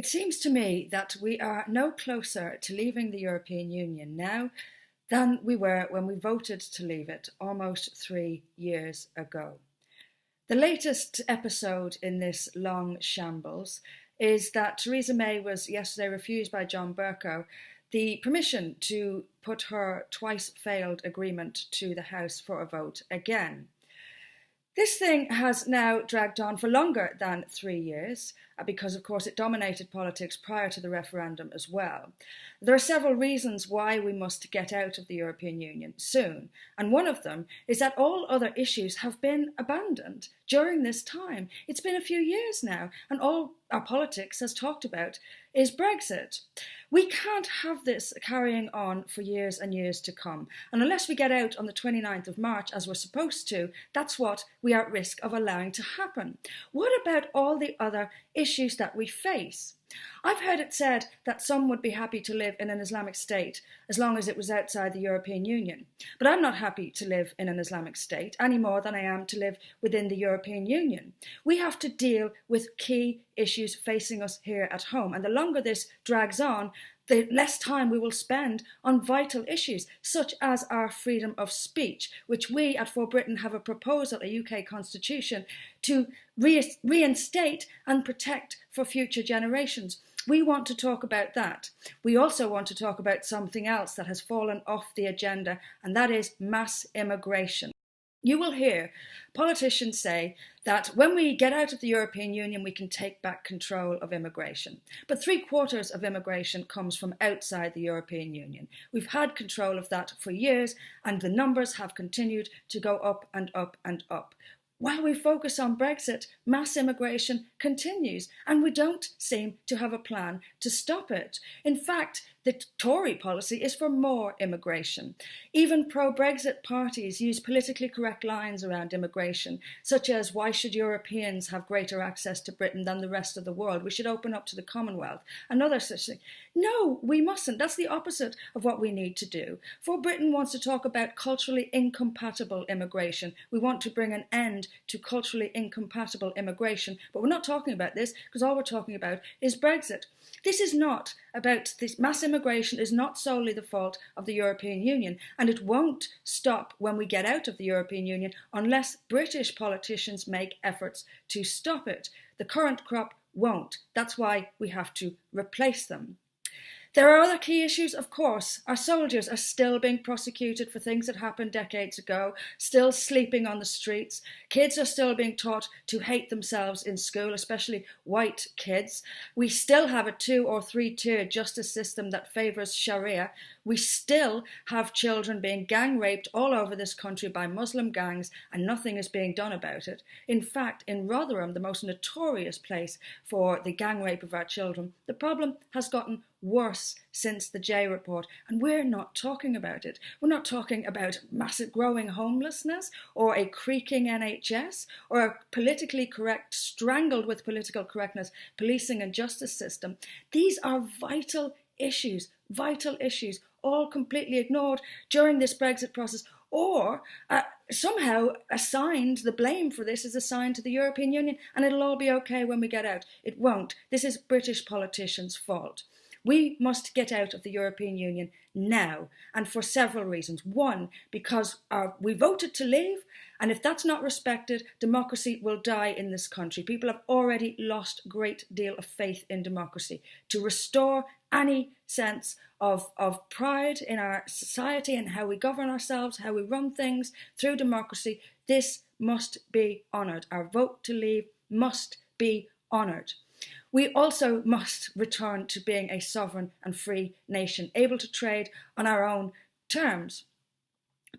It seems to me that we are no closer to leaving the European Union now than we were when we voted to leave it almost 3 years ago. The latest episode in this long shambles is that Theresa May was yesterday refused by John Bercow the permission to put her twice failed agreement to the House for a vote again. This thing has now dragged on for longer than 3 years because, of course, it dominated politics prior to the referendum as well. There are several reasons why we must get out of the European Union soon, and one of them is that all other issues have been abandoned during this time. It's been a few years now, and all our politics has talked about is Brexit. We can't have this carrying on for years and years to come. And unless we get out on the 29th of March, as we're supposed to, that's what we are at risk of allowing to happen. What about all the other issues that we face? I've heard it said that some would be happy to live in an Islamic state as long as it was outside the European Union. But I'm not happy to live in an Islamic state any more than I am to live within the European Union. We have to deal with key issues facing us here at home. And the longer this drags on, the less time we will spend on vital issues, such as our freedom of speech, which we at For Britain have a proposal, a UK constitution, to reinstate and protect for future generations. We want to talk about that. We also want to talk about something else that has fallen off the agenda, and that is mass immigration. You will hear politicians say that when we get out of the European Union, we can take back control of immigration. But 3/4 of immigration comes from outside the European Union. We've had control of that for years, and the numbers have continued to go up and up and up. While we focus on Brexit, mass immigration continues, and we don't seem to have a plan to stop it. In fact, the Tory policy is for more immigration. Even pro-Brexit parties use politically correct lines around immigration, such as, why should Europeans have greater access to Britain than the rest of the world? We should open up to the Commonwealth. Another such thing. No, we mustn't. That's the opposite of what we need to do. For Britain wants to talk about culturally incompatible immigration. We want to bring an end to culturally incompatible immigration. But we're not talking about this because all we're talking about is Brexit. This is not about this. Mass immigration is not solely the fault of the European Union, and it won't stop when we get out of the European Union unless British politicians make efforts to stop it. The current crop won't. That's why we have to replace them. There are other key issues, of course. Our soldiers are still being prosecuted for things that happened decades ago, still sleeping on the streets. Kids are still being taught to hate themselves in school, especially white kids. We still have a 2- or 3-tier justice system that favours Sharia. We still have children being gang raped all over this country by Muslim gangs, and nothing is being done about it. In fact, in Rotherham, the most notorious place for the gang rape of our children, the problem has gotten worse since the J report, and we're not talking about it. We're not talking about massive growing homelessness or a creaking NHS or a politically correct, strangled with political correctness, policing and justice system. These are vital issues, all completely ignored during this Brexit process, or somehow assigned, the blame for this is assigned to the European Union, and it'll all be okay when we get out. It won't. This is British politicians' fault. We must get out of the European Union now, and for several reasons. One, because we voted to leave, and if that's not respected, democracy will die in this country. People have already lost a great deal of faith in democracy. To restore any sense of pride in our society and how we govern ourselves, how we run things through democracy, this must be honoured. Our vote to leave must be honoured. We also must return to being a sovereign and free nation, able to trade on our own terms.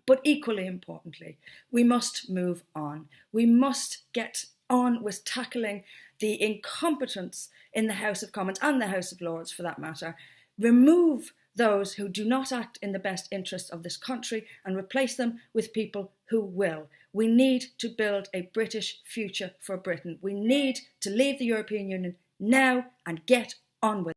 But equally importantly, we must move on. We must get on with tackling the incompetence in the House of Commons and the House of Lords, for that matter. Remove those who do not act in the best interests of this country and replace them with people who will. We need to build a British future for Britain. We need to leave the European Union now and get on with it.